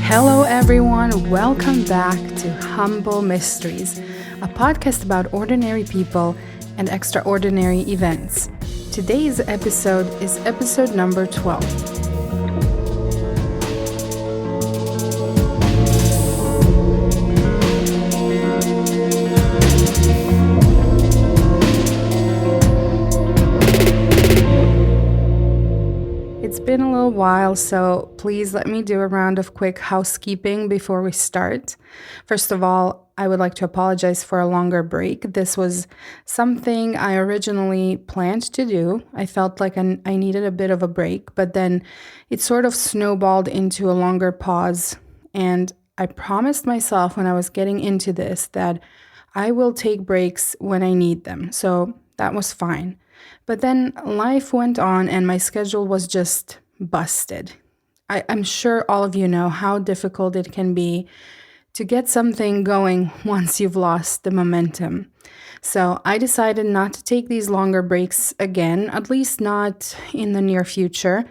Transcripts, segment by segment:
Hello everyone, welcome back to Humble Mysteries, a podcast about ordinary people and extraordinary events. Today's episode is episode number 12. It's been a little while, so please let me do a round of quick housekeeping before we start. First of all, I would like to apologize for a longer break. This was something I originally planned to do. I felt like I needed a bit of a break, but then it sort of snowballed into a longer pause. And I promised myself when I was getting into this that I will take breaks when I need them. So that was fine. But then life went on and my schedule was just busted. I'm sure all of you know how difficult it can be to get something going once you've lost the momentum. So I decided not to take these longer breaks again, at least not in the near future,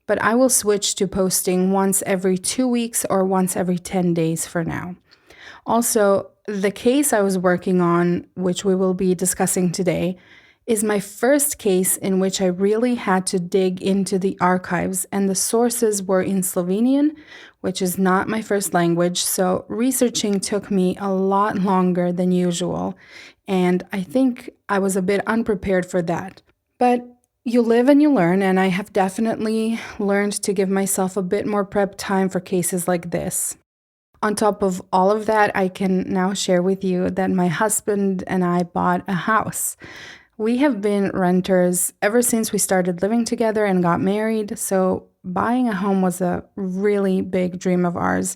but I will switch to posting once every 2 weeks or once every 10 days for now. Also, the case I was working on, which we will be discussing today, is my first case in which I really had to dig into the archives, and the sources were in Slovenian, which is not my first language, so researching took me a lot longer than usual, and I think I was a bit unprepared for that. But you live and you learn, and I have definitely learned to give myself a bit more prep time for cases like this. On top of all of that, I can now share with you that my husband and I bought a house. We have been renters ever since we started living together and got married, so buying a home was a really big dream of ours.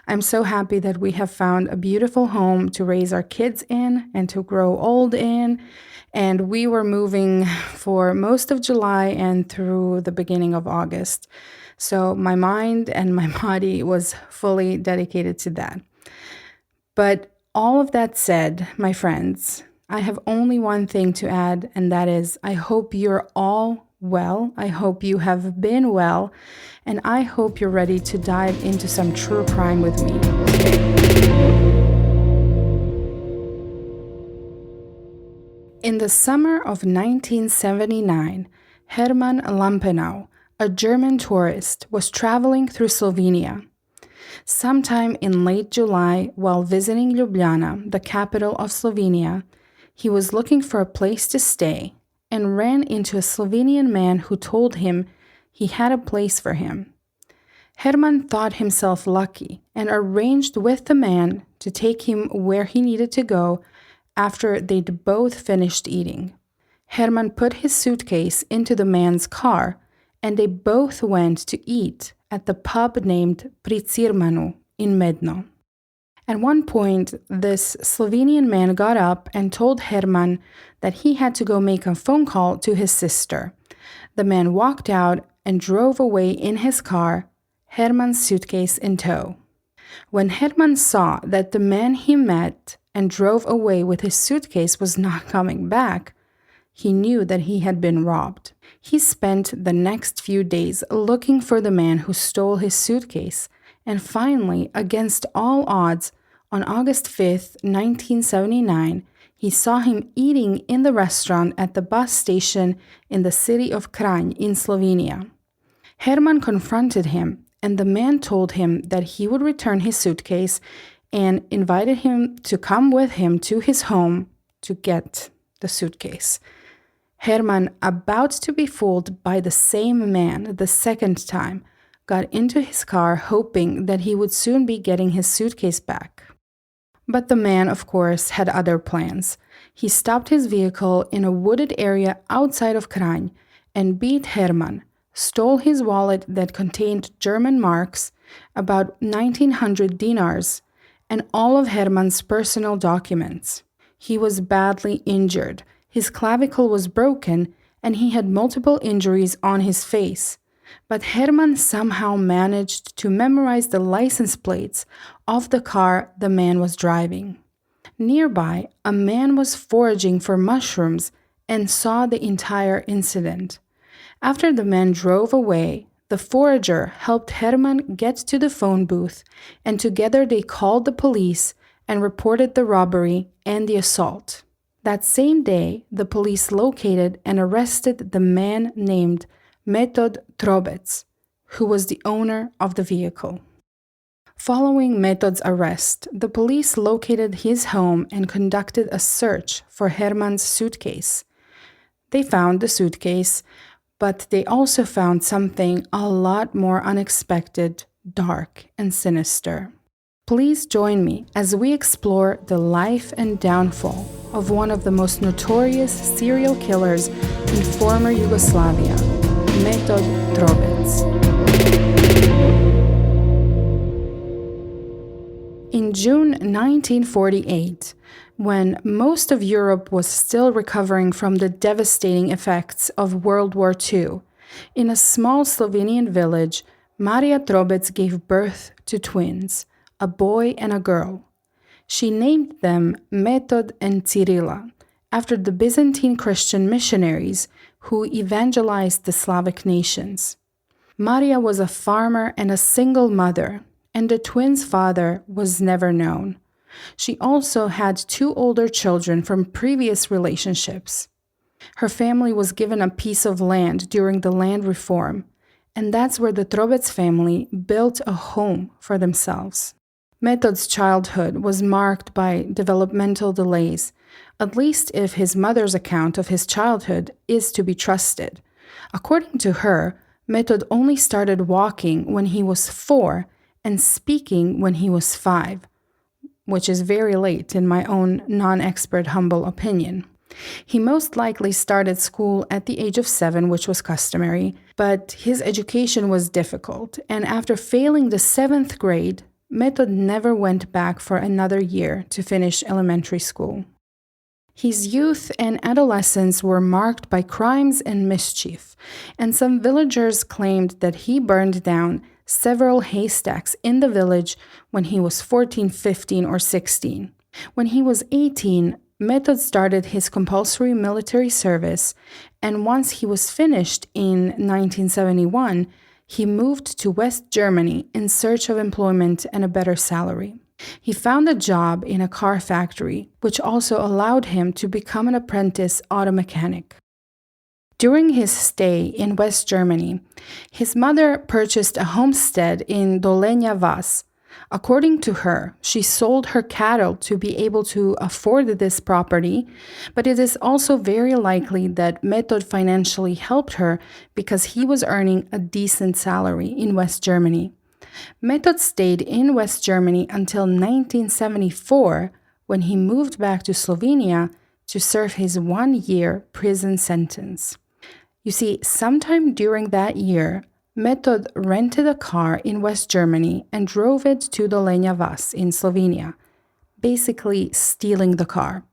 I'm so happy that we have found a beautiful home to raise our kids in and to grow old in, and we were moving for most of July and through the beginning of August. So my mind and my body was fully dedicated to that. But all of that said, my friends, I have only one thing to add, and that is I hope you're all well. I hope you have been well, and I hope you're ready to dive into some true crime with me today. In the summer of 1979, Hermann Lampenau, a German tourist, was traveling through Slovenia. Sometime in late July, while visiting Ljubljana, the capital of Slovenia, he was looking for a place to stay and ran into a Slovenian man who told him he had a place for him. Hermann thought himself lucky and arranged with the man to take him where he needed to go after they'd both finished eating. Hermann put his suitcase into the man's car and they both went to eat at the pub named Pri Cirmanu in Medno. At one point, this Slovenian man got up and told Hermann that he had to go make a phone call to his sister. The man walked out and drove away in his car, Hermann's suitcase in tow. When Hermann saw that the man he met and drove away with his suitcase was not coming back, he knew that he had been robbed. He spent the next few days looking for the man who stole his suitcase, and finally, against all odds, on August 5th, 1979, he saw him eating in the restaurant at the bus station in the city of Kranj in Slovenia. Hermann confronted him, and the man told him that he would return his suitcase and invited him to come with him to his home to get the suitcase. Hermann, about to be fooled by the same man the second time, got into his car hoping that he would soon be getting his suitcase back. But the man, of course, had other plans. He stopped his vehicle in a wooded area outside of Kranj and beat Hermann, stole his wallet that contained German marks, about 1,900 dinars, and all of Hermann's personal documents. He was badly injured. His clavicle was broken, and he had multiple injuries on his face. But Hermann somehow managed to memorize the license plates of the car the man was driving. Nearby, a man was foraging for mushrooms and saw the entire incident. After the man drove away, the forager helped Hermann get to the phone booth, and together they called the police and reported the robbery and the assault. That same day, the police located and arrested the man named Metod Trobec, who was the owner of the vehicle. Following Metod's arrest, the police located his home and conducted a search for Hermann's suitcase. They found the suitcase, but they also found something a lot more unexpected, dark, and sinister. Please join me as we explore the life and downfall of one of the most notorious serial killers in former Yugoslavia, Metod Trobec. In June 1948, when most of Europe was still recovering from the devastating effects of World War II, in a small Slovenian village, Marija Trobec gave birth to twins, a boy and a girl. She named them Metod and Cyrila, after the Byzantine Christian missionaries who evangelized the Slavic nations. Marija was a farmer and a single mother, and the twins' father was never known. She also had 2 older children from previous relationships. Her family was given a piece of land during the land reform, and that's where the Trobec family built a home for themselves. Metod's childhood was marked by developmental delays, at least if his mother's account of his childhood is to be trusted. According to her, Metod only started walking when he was 4 and speaking when he was 5, which is very late in my own non-expert humble opinion. He most likely started school at the age of 7, which was customary, but his education was difficult, and after failing the 7th grade, Metod never went back for another year to finish elementary school. His youth and adolescence were marked by crimes and mischief, and some villagers claimed that he burned down several haystacks in the village when he was 14, 15, or 16. When he was 18, Metod started his compulsory military service, and once he was finished in 1971, he moved to West Germany in search of employment and a better salary. He found a job in a car factory, which also allowed him to become an apprentice auto mechanic. During his stay in West Germany, his mother purchased a homestead in Dolenja Vas. According to her, she sold her cattle to be able to afford this property, but it is also very likely that Metod financially helped her because he was earning a decent salary in West Germany. Metod stayed in West Germany until 1974, when he moved back to Slovenia to serve his 1-year prison sentence. You see, sometime during that year, Metod rented a car in West Germany and drove it to Dolenja Vas in Slovenia, basically stealing the car.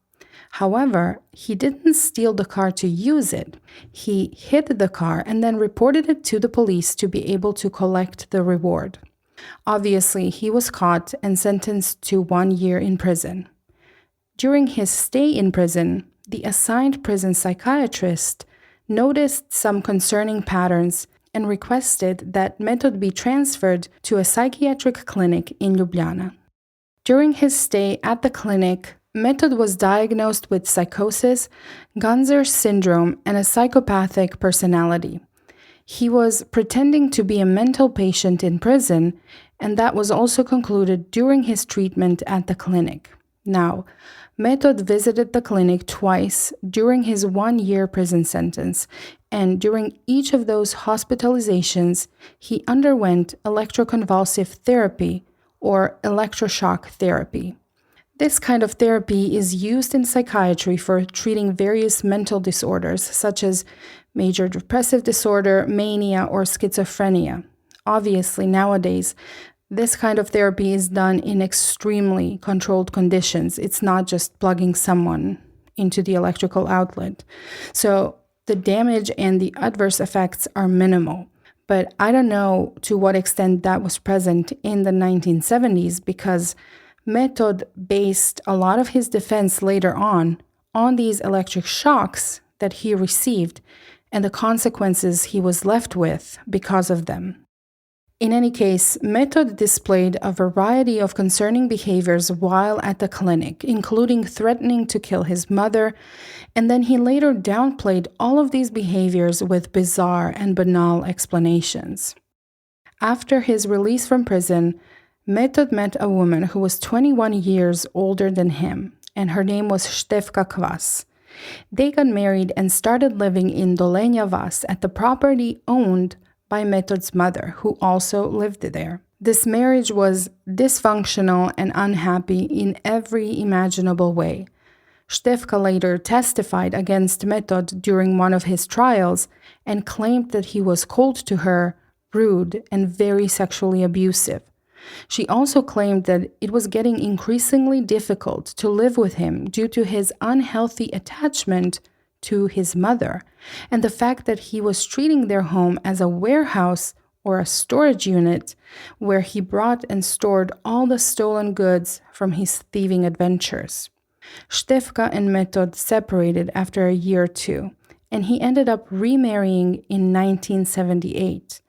However, he didn't steal the car to use it. He hid the car and then reported it to the police to be able to collect the reward. Obviously, he was caught and sentenced to 1 year in prison. During his stay in prison, the assigned prison psychiatrist noticed some concerning patterns and requested that Metod be transferred to a psychiatric clinic in Ljubljana. During his stay at the clinic, Metod was diagnosed with psychosis, Ganser syndrome, and a psychopathic personality. He was pretending to be a mental patient in prison, and that was also concluded during his treatment at the clinic. Now, Metod visited the clinic twice during his 1-year prison sentence, and during each of those hospitalizations, he underwent electroconvulsive therapy or electroshock therapy. This kind of therapy is used in psychiatry for treating various mental disorders, such as major depressive disorder, mania, or schizophrenia. Obviously, nowadays, this kind of therapy is done in extremely controlled conditions. It's not just plugging someone into the electrical outlet. So the damage and the adverse effects are minimal. But I don't know to what extent that was present in the 1970s, because Metod based a lot of his defense later on these electric shocks that he received and the consequences he was left with because of them. In any case, Metod displayed a variety of concerning behaviors while at the clinic, including threatening to kill his mother, and then he later downplayed all of these behaviors with bizarre and banal explanations. After his release from prison, Metod met a woman who was 21 years older than him, and her name was Štefka Kvas. They got married and started living in Dolenja Vas at the property owned by Metod's mother, who also lived there. This marriage was dysfunctional and unhappy in every imaginable way. Štefka later testified against Metod during one of his trials and claimed that he was cold to her, rude, and very sexually abusive. She also claimed that it was getting increasingly difficult to live with him due to his unhealthy attachment to his mother, and the fact that he was treating their home as a warehouse or a storage unit where he brought and stored all the stolen goods from his thieving adventures. Štefka and Metod separated after a year or two, and he ended up remarrying in 1978.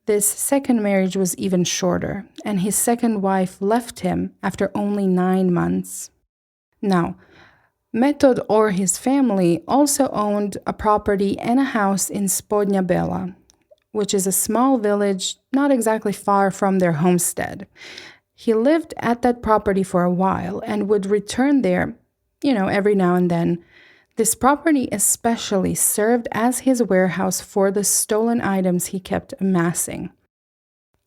This second marriage was even shorter, and his second wife left him after only 9 months. Now, Metod or his family also owned a property and a house in Spodnja Bela, which is a small village not exactly far from their homestead. He lived at that property for a while and would return there, every now and then. This property especially served as his warehouse for the stolen items he kept amassing.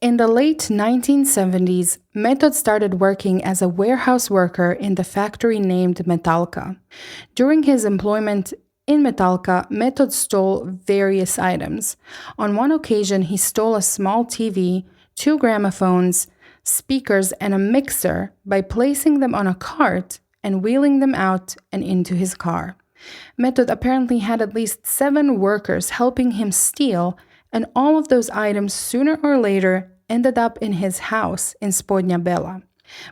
In the late 1970s, Metod started working as a warehouse worker in the factory named Metalka. During his employment in Metalka, Metod stole various items. On one occasion, he stole a small TV, 2 gramophones, speakers, and a mixer by placing them on a cart and wheeling them out and into his car. Metod apparently had at least 7 workers helping him steal, and all of those items sooner or later ended up in his house in Spodnja Bela.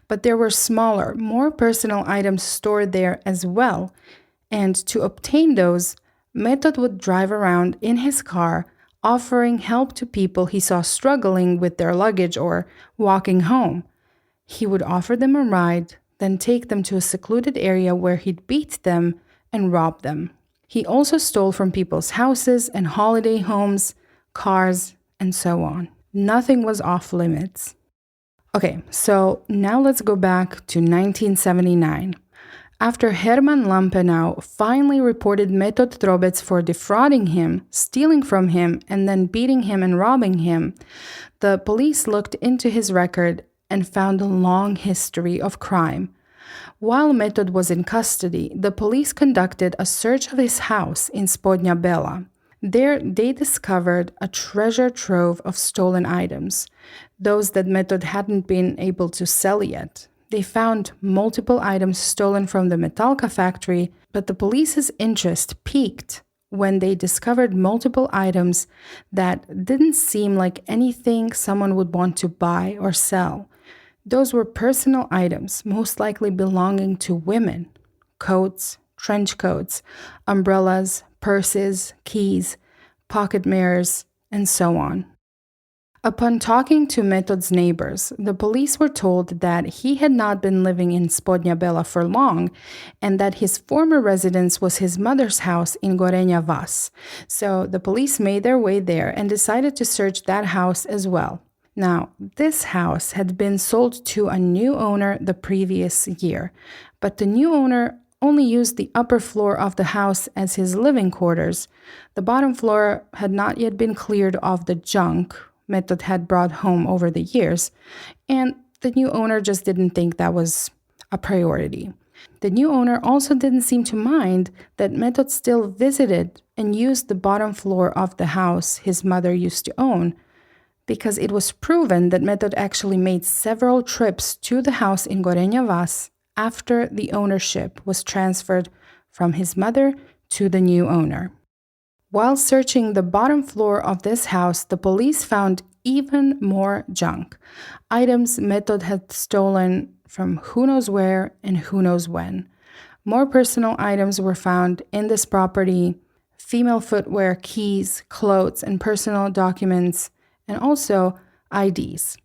But there were smaller, more personal items stored there as well, and to obtain those, Metod would drive around in his car, offering help to people he saw struggling with their luggage or walking home. He would offer them a ride, then take them to a secluded area where he'd beat them and rob them. He also stole from people's houses and holiday homes, cars, and so on. Nothing was off limits. Okay, so now let's go back to 1979. After Hermann Lampenau finally reported Metod Trobec for defrauding him, stealing from him, and then beating him and robbing him, the police looked into his record and found a long history of crime. While Metod was in custody, the police conducted a search of his house in Spodnja Bela. There, they discovered a treasure trove of stolen items, those that Metod hadn't been able to sell yet. They found multiple items stolen from the Metalka factory, but the police's interest peaked when they discovered multiple items that didn't seem like anything someone would want to buy or sell. Those were personal items, most likely belonging to women: coats, trench coats, umbrellas, purses, keys, pocket mirrors, and so on. Upon talking to Metod's neighbors, the police were told that he had not been living in Spodnja Bela for long and that his former residence was his mother's house in Gorenja Vas. So the police made their way there and decided to search that house as well. Now, this house had been sold to a new owner the previous year, but the new owner only used the upper floor of the house as his living quarters. The bottom floor had not yet been cleared of the junk Metod had brought home over the years, and the new owner just didn't think that was a priority. The new owner also didn't seem to mind that Metod still visited and used the bottom floor of the house his mother used to own, because it was proven that Metod actually made several trips to the house in Gorenja Vas after the ownership was transferred from his mother to the new owner. While searching the bottom floor of this house, the police found even more junk, items Metod had stolen from who knows where and who knows when. More personal items were found in this property, female footwear, keys, clothes, and personal documents, and also IDs.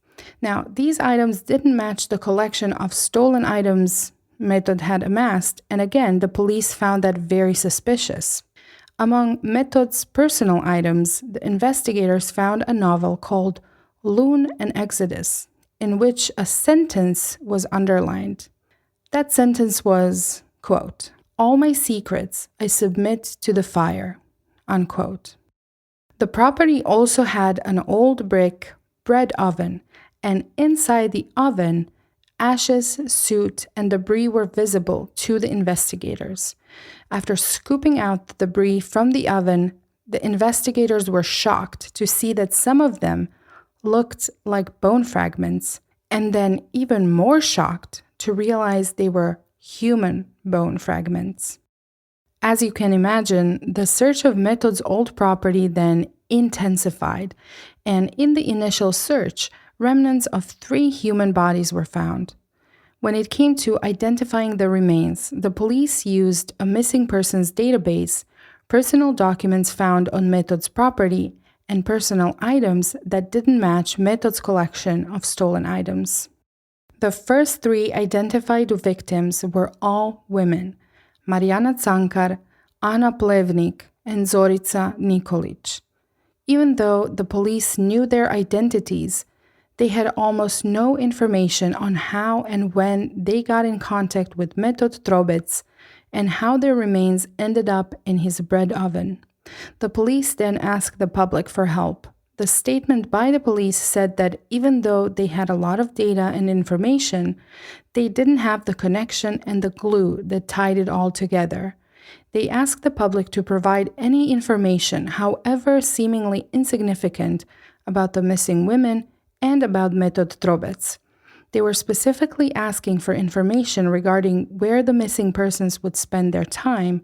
Now, these items didn't match the collection of stolen items Metod had amassed, and again, the police found that very suspicious. Among Metod's personal items, the investigators found a novel called Loon and Exodus, in which a sentence was underlined. That sentence was, quote, "All my secrets I submit to the fire," unquote. The property also had an old brick bread oven, and inside the oven, ashes, soot, and debris were visible to the investigators. After scooping out the debris from the oven, the investigators were shocked to see that some of them looked like bone fragments, and then even more shocked to realize they were human bone fragments. As you can imagine, the search of Metod's old property then intensified, and in the initial search, remnants of 3 human bodies were found. When it came to identifying the remains, the police used a missing persons database, personal documents found on Metod's property, and personal items that didn't match Metod's collection of stolen items. The first 3 identified victims were all women: Marijana Cankar, Ana Plevnik, and Zorica Nikolic. Even though the police knew their identities, they had almost no information on how and when they got in contact with Metod Trobec and how their remains ended up in his bread oven. The police then asked the public for help. The statement by the police said that even though they had a lot of data and information, they didn't have the connection and the glue that tied it all together. They asked the public to provide any information, however seemingly insignificant, about the missing women and about Metod Trobec. They were specifically asking for information regarding where the missing persons would spend their time,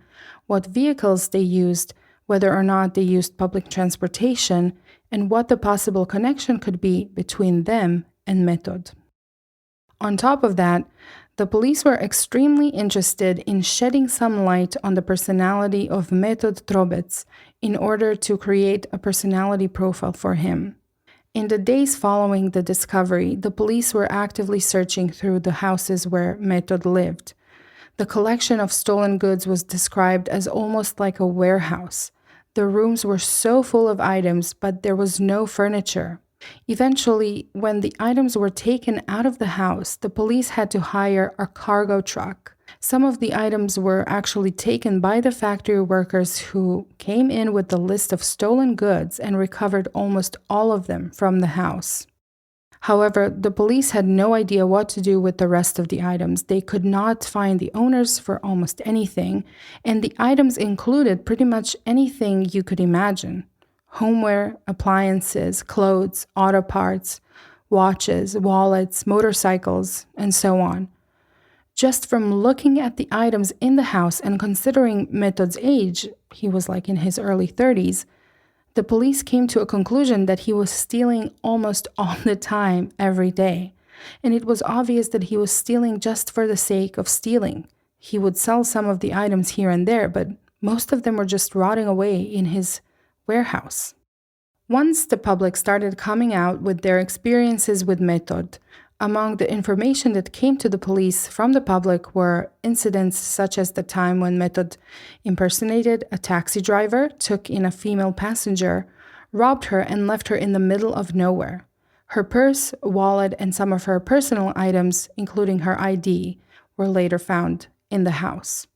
what vehicles they used, whether or not they used public transportation, and what the possible connection could be between them and Metod. On top of that, the police were extremely interested in shedding some light on the personality of Metod Trobec in order to create a personality profile for him. In the days following the discovery, the police were actively searching through the houses where Metod lived. The collection of stolen goods was described as almost like a warehouse. The rooms were so full of items, but there was no furniture. Eventually, when the items were taken out of the house, the police had to hire a cargo truck. Some of the items were actually taken by the factory workers who came in with the list of stolen goods and recovered almost all of them from the house. However, the police had no idea what to do with the rest of the items. They could not find the owners for almost anything, and the items included pretty much anything you could imagine: homeware, appliances, clothes, auto parts, watches, wallets, motorcycles, and so on. Just from looking at the items in the house and considering Metod's age, he was like in his early 30s, the police came to a conclusion that he was stealing almost all the time, every day. And it was obvious that he was stealing just for the sake of stealing. He would sell some of the items here and there, but most of them were just rotting away in his warehouse. Once the public started coming out with their experiences with Metod, among the information that came to the police from the public were incidents such as the time when Metod impersonated a taxi driver, took in a female passenger, robbed her, and left her in the middle of nowhere. Her purse, wallet, and some of her personal items, including her ID, were later found in the house.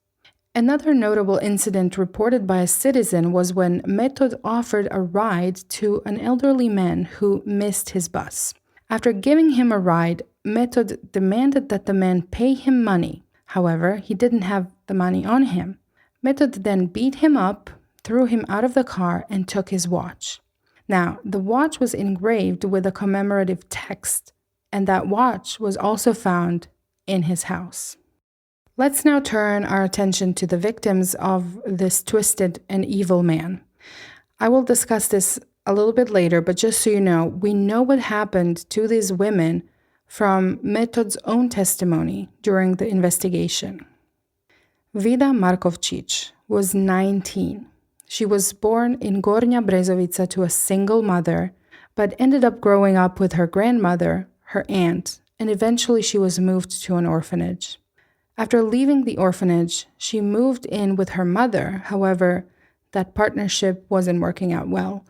Another notable incident reported by a citizen was when Metod offered a ride to an elderly man who missed his bus. After giving him a ride, Metod demanded that the man pay him money. However, he didn't have the money on him. Metod then beat him up, threw him out of the car, and took his watch. Now, the watch was engraved with a commemorative text, and that watch was also found in his house. Let's now turn our attention to the victims of this twisted and evil man. I will discuss this a little bit later, but just so you know, we know what happened to these women from Metod's own testimony during the investigation. Vida Markovčić was 19. She was born in Gornja Brezovica to a single mother, but ended up growing up with her grandmother, her aunt, and eventually she was moved to an orphanage. After leaving the orphanage, she moved in with her mother. However, that partnership wasn't working out well.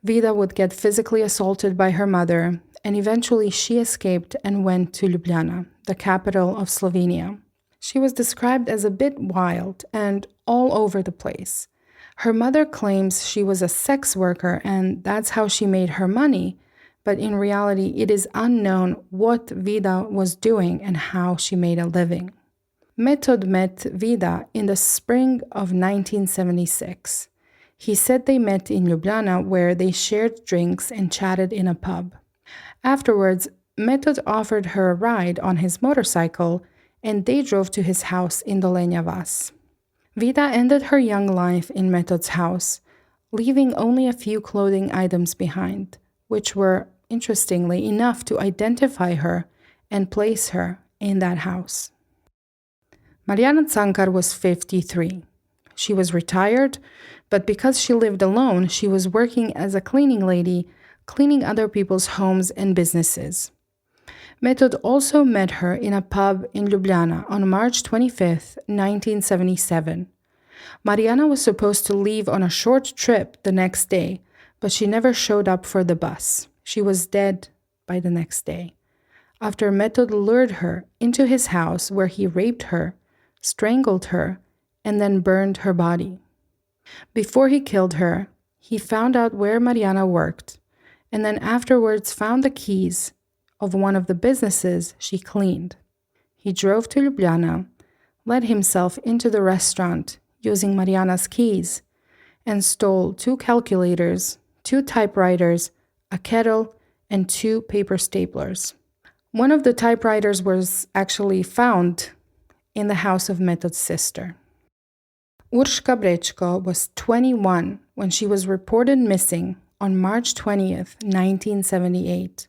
Vida would get physically assaulted by her mother, and eventually she escaped and went to Ljubljana, the capital of Slovenia. She was described as a bit wild and all over the place. Her mother claims she was a sex worker and that's how she made her money, but in reality it is unknown what Vida was doing and how she made a living. Metod met Vida in the spring of 1976. He said they met in Ljubljana where they shared drinks and chatted in a pub. Afterwards, Metod offered her a ride on his motorcycle and they drove to his house in Dolenja Vas. Vida ended her young life in Metod's house, leaving only a few clothing items behind, which were, interestingly enough, to identify her and place her in that house. Mariana Cankar was 53. She was retired, but because she lived alone, she was working as a cleaning lady, cleaning other people's homes and businesses. Metod also met her in a pub in Ljubljana on March 25, 1977. Mariana was supposed to leave on a short trip the next day, but she never showed up for the bus. She was dead by the next day, after Metod lured her into his house where he raped her, strangled her, and then burned her body. Before he killed her, he found out where Mariana worked, and then afterwards found the keys of one of the businesses she cleaned. He drove to Ljubljana, let himself into the restaurant using Mariana's keys, and stole 2 calculators, 2 typewriters, a kettle, and 2 paper staplers. One of the typewriters was actually found in the house of Metod's sister. Urška Brečko was 21 when she was reported missing on March 20th, 1978.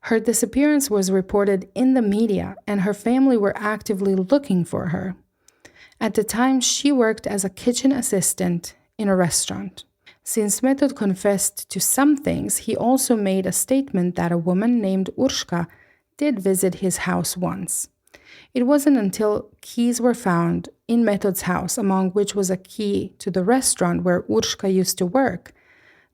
Her disappearance was reported in the media, and her family were actively looking for her. At the time, she worked as a kitchen assistant in a restaurant. Since Metod confessed to some things, he also made a statement that a woman named Urška did visit his house once. It wasn't until keys were found in Metod's house, among which was a key to the restaurant where Urška used to work,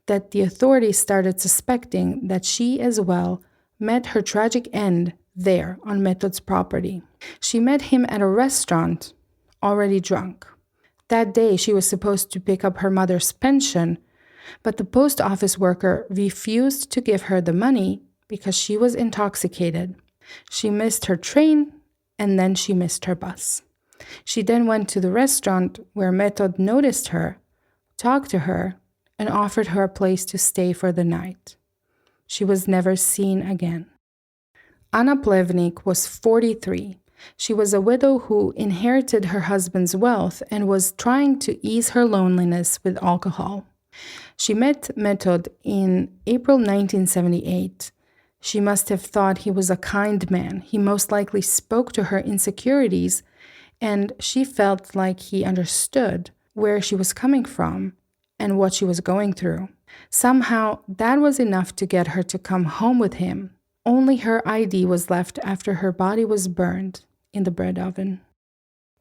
that the authorities started suspecting that she as well met her tragic end there on Metod's property. She met him at a restaurant, already drunk. That day, she was supposed to pick up her mother's pension, but the post office worker refused to give her the money because she was intoxicated. She missed her train, and then she missed her bus. She then went to the restaurant where Metod noticed her, talked to her, and offered her a place to stay for the night. She was never seen again. Anna Plevnik was 43. She was a widow who inherited her husband's wealth and was trying to ease her loneliness with alcohol. She met Metod in April 1978. She must have thought he was a kind man. He most likely spoke to her insecurities, and she felt like he understood where she was coming from and what she was going through. Somehow, that was enough to get her to come home with him. Only her ID was left after her body was burned in the bread oven.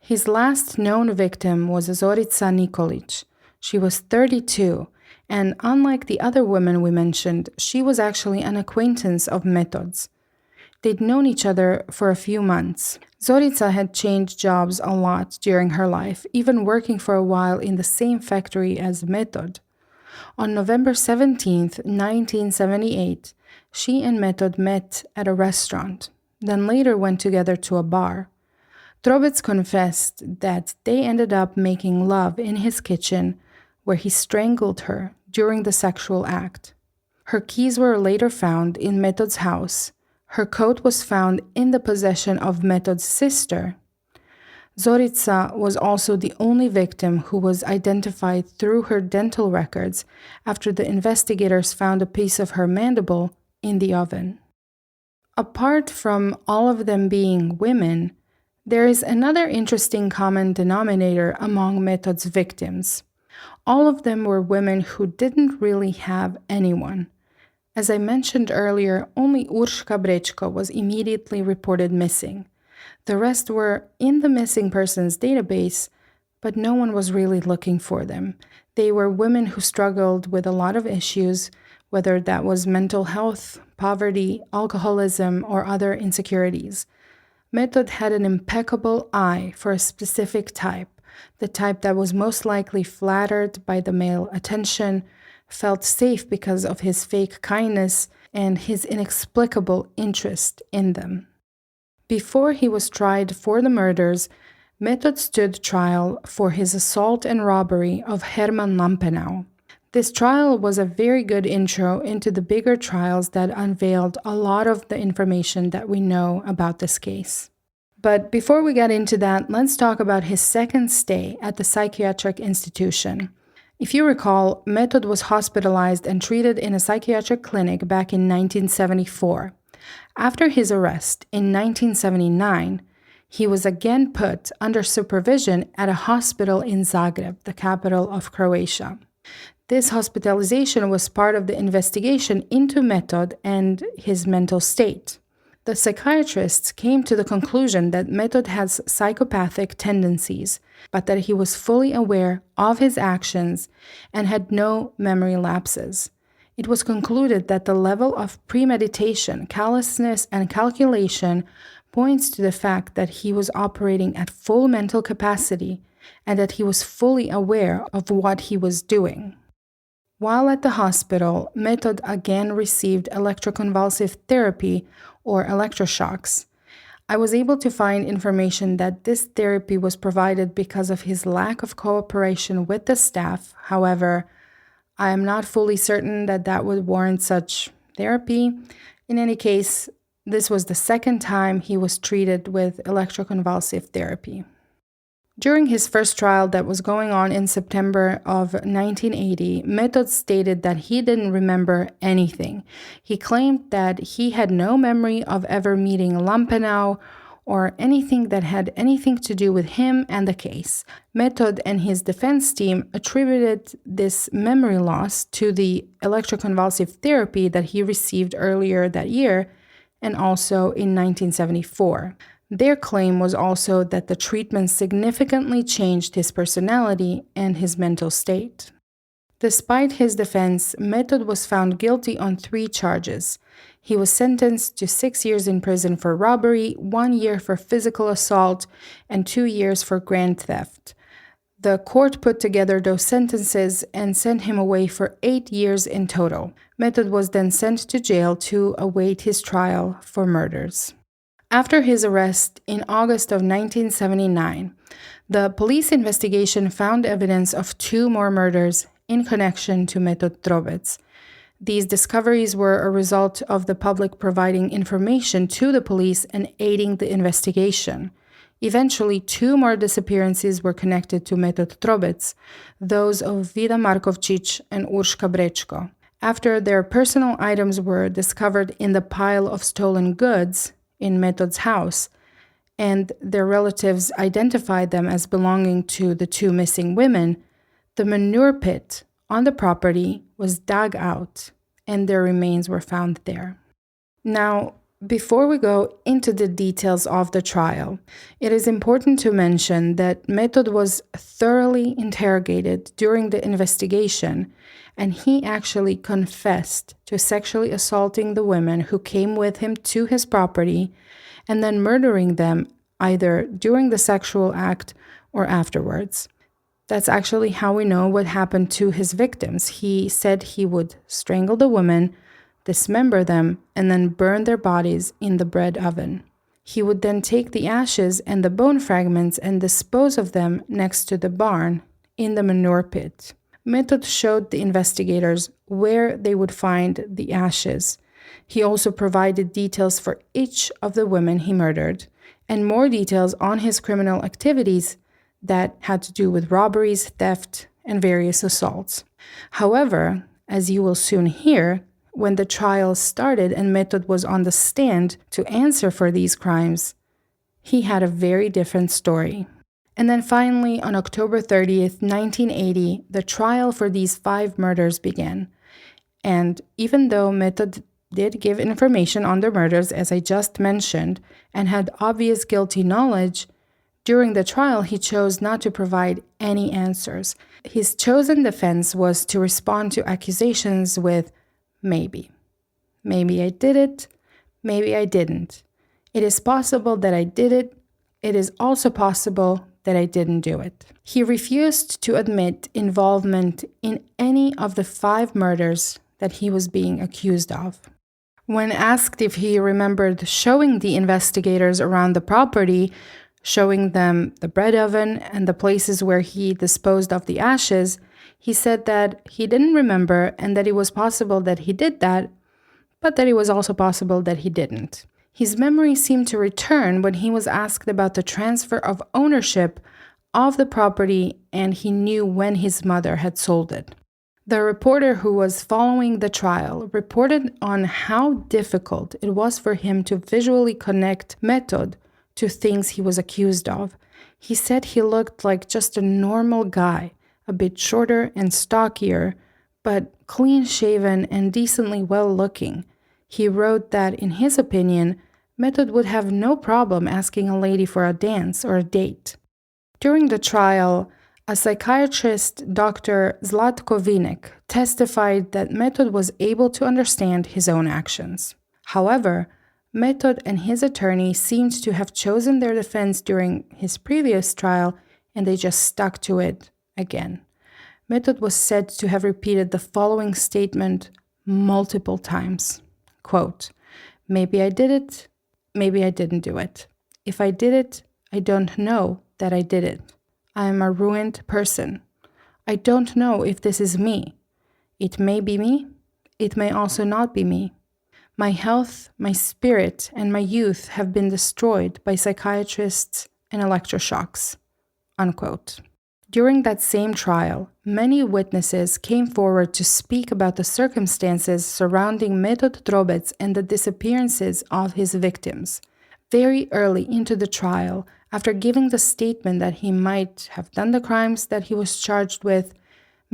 His last known victim was Zorica Nikolic. She was 32, and unlike the other women we mentioned, she was actually an acquaintance of Metod's. They'd known each other for a few months. Zorica had changed jobs a lot during her life, even working for a while in the same factory as Metod. On November 17, 1978, she and Metod met at a restaurant, then later went together to a bar. Trobec confessed that they ended up making love in his kitchen, where he strangled her during the sexual act. Her keys were later found in Metod's house. Her coat was found in the possession of Metod's sister. Zorica was also the only victim who was identified through her dental records after the investigators found a piece of her mandible in the oven. Apart from all of them being women, there is another interesting common denominator among Metod's victims. All of them were women who didn't really have anyone. As I mentioned earlier, only Urška Brečko was immediately reported missing. The rest were in the missing persons database, but no one was really looking for them. They were women who struggled with a lot of issues, whether that was mental health, poverty, alcoholism, or other insecurities. Metod had an impeccable eye for a specific type, the type that was most likely flattered by the male attention, felt safe because of his fake kindness, and his inexplicable interest in them. Before he was tried for the murders, Metod stood trial for his assault and robbery of Hermann Lampenau. This trial was a very good intro into the bigger trials that unveiled a lot of the information that we know about this case. But before we get into that, let's talk about his second stay at the psychiatric institution. If you recall, Metod was hospitalized and treated in a psychiatric clinic back in 1974. After his arrest in 1979, he was again put under supervision at a hospital in Zagreb, the capital of Croatia. This hospitalization was part of the investigation into Metod and his mental state. The psychiatrists came to the conclusion that Metod has psychopathic tendencies, but that he was fully aware of his actions and had no memory lapses. It was concluded that the level of premeditation, callousness, and calculation points to the fact that he was operating at full mental capacity and that he was fully aware of what he was doing. While at the hospital, Metod again received electroconvulsive therapy or electroshocks. I was able to find information that this therapy was provided because of his lack of cooperation with the staff. However, I am not fully certain that that would warrant such therapy. In any case, this was the second time he was treated with electroconvulsive therapy. During his first trial that was going on in September of 1980, Metod stated that he didn't remember anything. He claimed that he had no memory of ever meeting Lampenau or anything that had anything to do with him and the case. Metod and his defense team attributed this memory loss to the electroconvulsive therapy that he received earlier that year and also in 1974. Their claim was also that the treatment significantly changed his personality and his mental state. Despite his defense, Metod was found guilty on 3 charges. He was sentenced to 6 years in prison for robbery, 1 year for physical assault, and 2 years for grand theft. The court put together those sentences and sent him away for 8 years in total. Metod was then sent to jail to await his trial for murders. After his arrest in August of 1979, the police investigation found evidence of 2 more murders in connection to Metod Trobec. These discoveries were a result of the public providing information to the police and aiding the investigation. Eventually, 2 more disappearances were connected to Metod Trobec, those of Vida Markovčić and Urška Brečko. After their personal items were discovered in the pile of stolen goods in Metod's house, and their relatives identified them as belonging to the 2 missing women, the manure pit on the property was dug out, and their remains were found there. Now, before we go into the details of the trial, it is important to mention that Metod was thoroughly interrogated during the investigation, and he actually confessed to sexually assaulting the women who came with him to his property and then murdering them either during the sexual act or afterwards. That's actually how we know what happened to his victims. He said he would strangle the women, dismember them, and then burn their bodies in the bread oven. He would then take the ashes and the bone fragments and dispose of them next to the barn in the manure pit. Metod showed the investigators where they would find the ashes. He also provided details for each of the women he murdered, and more details on his criminal activities that had to do with robberies, theft, and various assaults. However, as you will soon hear, when the trial started and Metod was on the stand to answer for these crimes, he had a very different story. And then finally, on October 30th, 1980, the trial for these 5 murders began. And even though Metod did give information on the murders, as I just mentioned, and had obvious guilty knowledge, during the trial he chose not to provide any answers. His chosen defense was to respond to accusations with maybe. Maybe I did it, maybe I didn't. It is possible that I did it. It is also possible that I didn't do it. He refused to admit involvement in any of the 5 murders that he was being accused of. When asked if he remembered showing the investigators around the property, showing them the bread oven and the places where he disposed of the ashes, he said that he didn't remember and that it was possible that he did that, but that it was also possible that he didn't. His memory seemed to return when he was asked about the transfer of ownership of the property, and he knew when his mother had sold it. The reporter who was following the trial reported on how difficult it was for him to visually connect Metod to things he was accused of. He said he looked like just a normal guy, a bit shorter and stockier, but clean-shaven and decently well-looking. He wrote that, in his opinion, Metod would have no problem asking a lady for a dance or a date. During the trial, a psychiatrist, Dr. Zlatko Vinek, testified that Metod was able to understand his own actions. However, Metod and his attorney seemed to have chosen their defense during his previous trial, and they just stuck to it again. Metod was said to have repeated the following statement multiple times. Quote, "Maybe I did it, maybe I didn't do it. If I did it, I don't know that I did it. I am a ruined person. I don't know if this is me. It may be me, it may also not be me. My health, my spirit, and my youth have been destroyed by psychiatrists and electroshocks." Unquote. During that same trial, many witnesses came forward to speak about the circumstances surrounding Metod Trobec and the disappearances of his victims. Very early into the trial, after giving the statement that he might have done the crimes that he was charged with,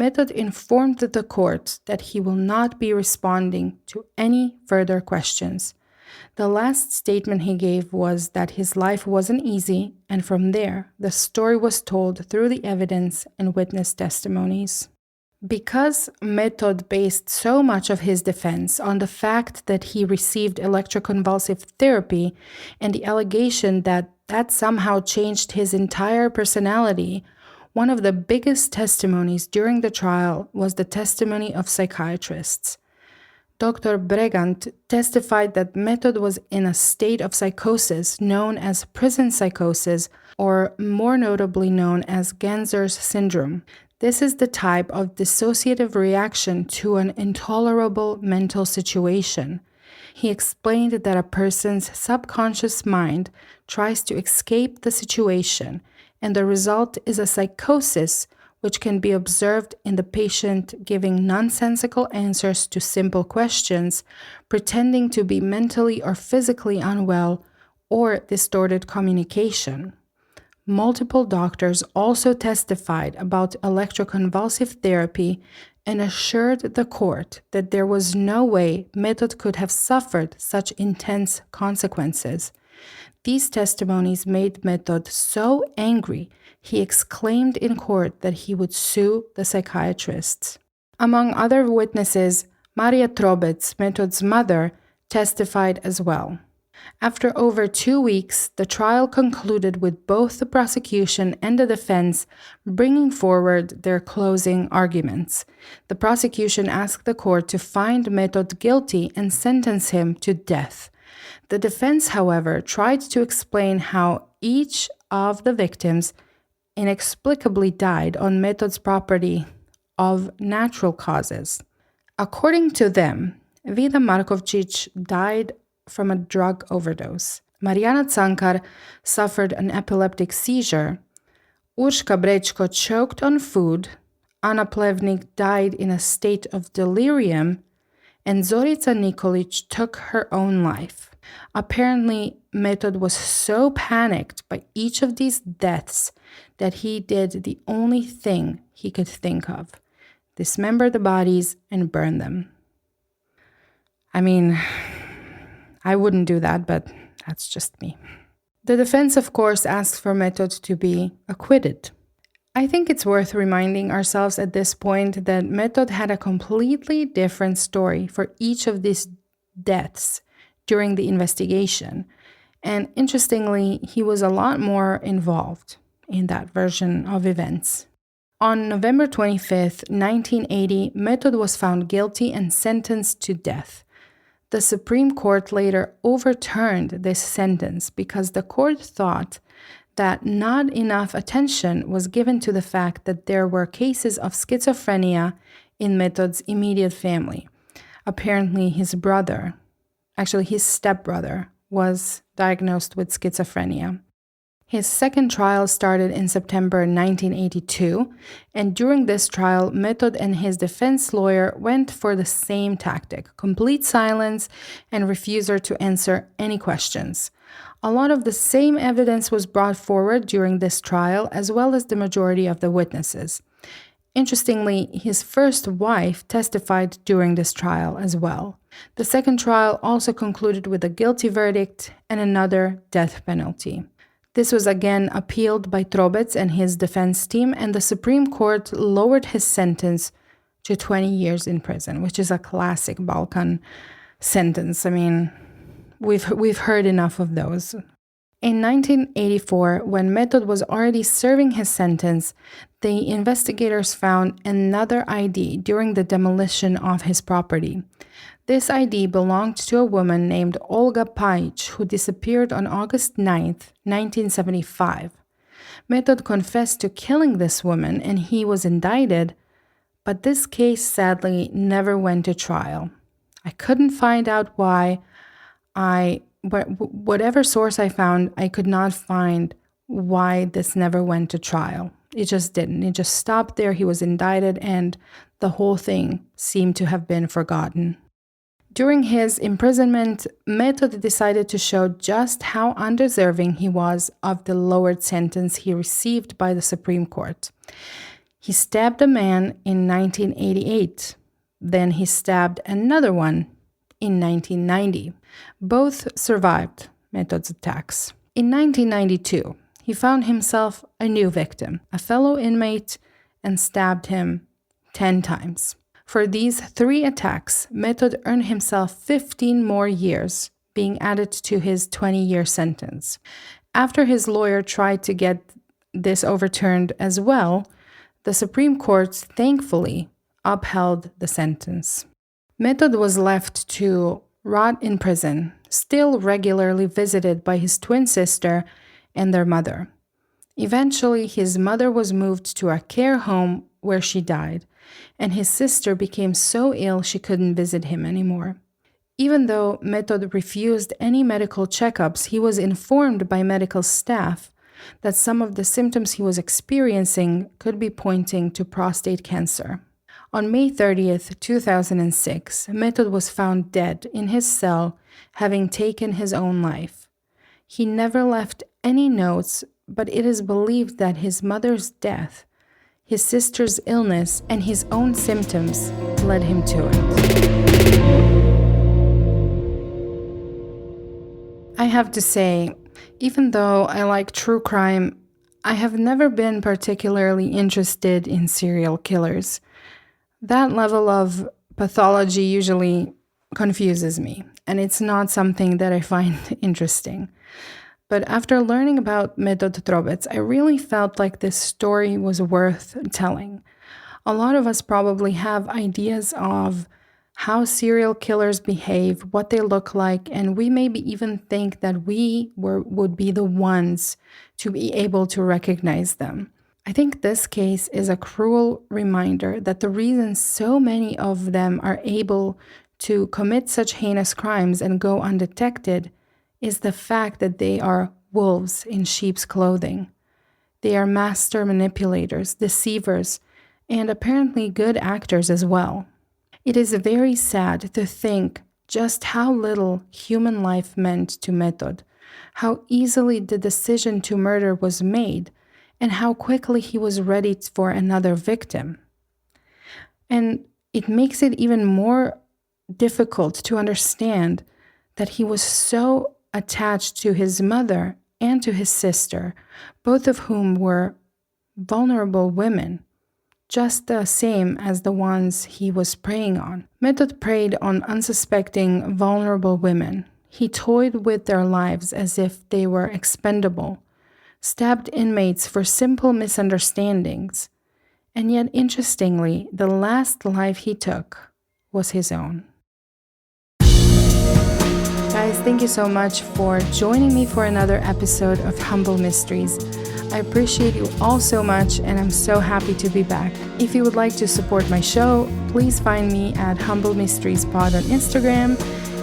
Metod informed the court that he will not be responding to any further questions. The last statement he gave was that his life wasn't easy, and from there, the story was told through the evidence and witness testimonies. Because Metod based so much of his defense on the fact that he received electroconvulsive therapy and the allegation that that somehow changed his entire personality, one of the biggest testimonies during the trial was the testimony of psychiatrists. Dr. Bregant testified that Metod was in a state of psychosis known as prison psychosis, or more notably known as Ganser's syndrome. This is the type of dissociative reaction to an intolerable mental situation. He explained that a person's subconscious mind tries to escape the situation, and the result is a psychosis which can be observed in the patient giving nonsensical answers to simple questions, pretending to be mentally or physically unwell, or distorted communication. Multiple doctors also testified about electroconvulsive therapy and assured the court that there was no way Metod could have suffered such intense consequences. These testimonies made Metod so angry, he exclaimed in court that he would sue the psychiatrists. Among other witnesses, Maria Trobec, Metod's mother, testified as well. After over 2 weeks, the trial concluded with both the prosecution and the defense bringing forward their closing arguments. The prosecution asked the court to find Metod guilty and sentence him to death. The defense, however, tried to explain how each of the victims inexplicably died on Metod's property of natural causes. According to them, Vida Markovčić died from a drug overdose. Marijana Cankar suffered an epileptic seizure. Urška Brečko choked on food. Ana Plevnik died in a state of delirium. And Zorica Nikolić took her own life. Apparently, Metod was so panicked by each of these deaths that he did the only thing he could think of: dismember the bodies and burn them. I mean, I wouldn't do that, but that's just me. The defense, of course, asks for Metod to be acquitted. I think it's worth reminding ourselves at this point that Metod had a completely different story for each of these deaths during the investigation. And interestingly, he was a lot more involved in that version of events. On November 25th, 1980, Metod was found guilty and sentenced to death. The Supreme Court later overturned this sentence because the court thought that not enough attention was given to the fact that there were cases of schizophrenia in Metod's immediate family. Apparently, his stepbrother, was diagnosed with schizophrenia. His second trial started in September 1982, and during this trial, Metod and his defense lawyer went for the same tactic: complete silence and refusal to answer any questions. A lot of the same evidence was brought forward during this trial, as well as the majority of the witnesses. Interestingly, his first wife testified during this trial as well. The second trial also concluded with a guilty verdict and another death penalty. This was again appealed by Trobec and his defense team, and the Supreme Court lowered his sentence to 20 years in prison, which is a classic Balkan sentence. I mean, we've heard enough of those. In 1984, when Metod was already serving his sentence, the investigators found another ID during the demolition of his property. This ID belonged to a woman named Olga Pajic, who disappeared on August 9th, 1975. Metod confessed to killing this woman and he was indicted, but this case sadly never went to trial. I couldn't find out why. Whatever source I found, I could not find why this never went to trial. It just didn't. It just stopped there. He was indicted and the whole thing seemed to have been forgotten. During his imprisonment, Metod decided to show just how undeserving he was of the lowered sentence he received by the Supreme Court. He stabbed a man in 1988. Then he stabbed another one in 1990. Both survived Metod's attacks. In 1992, he found himself a new victim, a fellow inmate, and stabbed him 10 times. For these 3 attacks, Metod earned himself 15 more years, being added to his 20-year sentence. After his lawyer tried to get this overturned as well, the Supreme Court thankfully upheld the sentence. Metod was left to rot in prison, still regularly visited by his twin sister and their mother. Eventually, his mother was moved to a care home where she died, and his sister became so ill she couldn't visit him anymore. Even though Metod refused any medical checkups, he was informed by medical staff that some of the symptoms he was experiencing could be pointing to prostate cancer. On May 30th, 2006, Metod was found dead in his cell, having taken his own life. He never left any notes, but it is believed that his mother's death, his sister's illness, and his own symptoms led him to it. I have to say, even though I like true crime, I have never been particularly interested in serial killers. That level of pathology usually confuses me, and it's not something that I find interesting. But after learning about Metod Trobec, I really felt like this story was worth telling. A lot of us probably have ideas of how serial killers behave, what they look like, and we maybe even think that we would be the ones to be able to recognize them. I think this case is a cruel reminder that the reason so many of them are able to commit such heinous crimes and go undetected is the fact that they are wolves in sheep's clothing. They are master manipulators, deceivers, and apparently good actors as well. It is very sad to think just how little human life meant to Metod, how easily the decision to murder was made, and how quickly he was ready for another victim. And it makes it even more difficult to understand that he was so attached to his mother and to his sister, both of whom were vulnerable women, just the same as the ones he was preying on. Metod preyed on unsuspecting, vulnerable women. He toyed with their lives as if they were expendable, stabbed inmates for simple misunderstandings, and yet, interestingly, the last life he took was his own. Guys, thank you so much for joining me for another episode of Humble Mysteries. I appreciate you all so much, and I'm so happy to be back. If you would like to support my show, please find me at Humble Mysteries Pod on Instagram.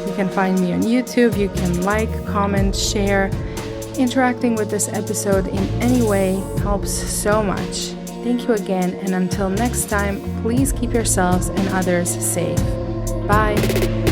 You can find me on YouTube. You can like, comment, share. Interacting with this episode in any way helps so much. Thank you again, and until next time, please keep yourselves and others safe. Bye.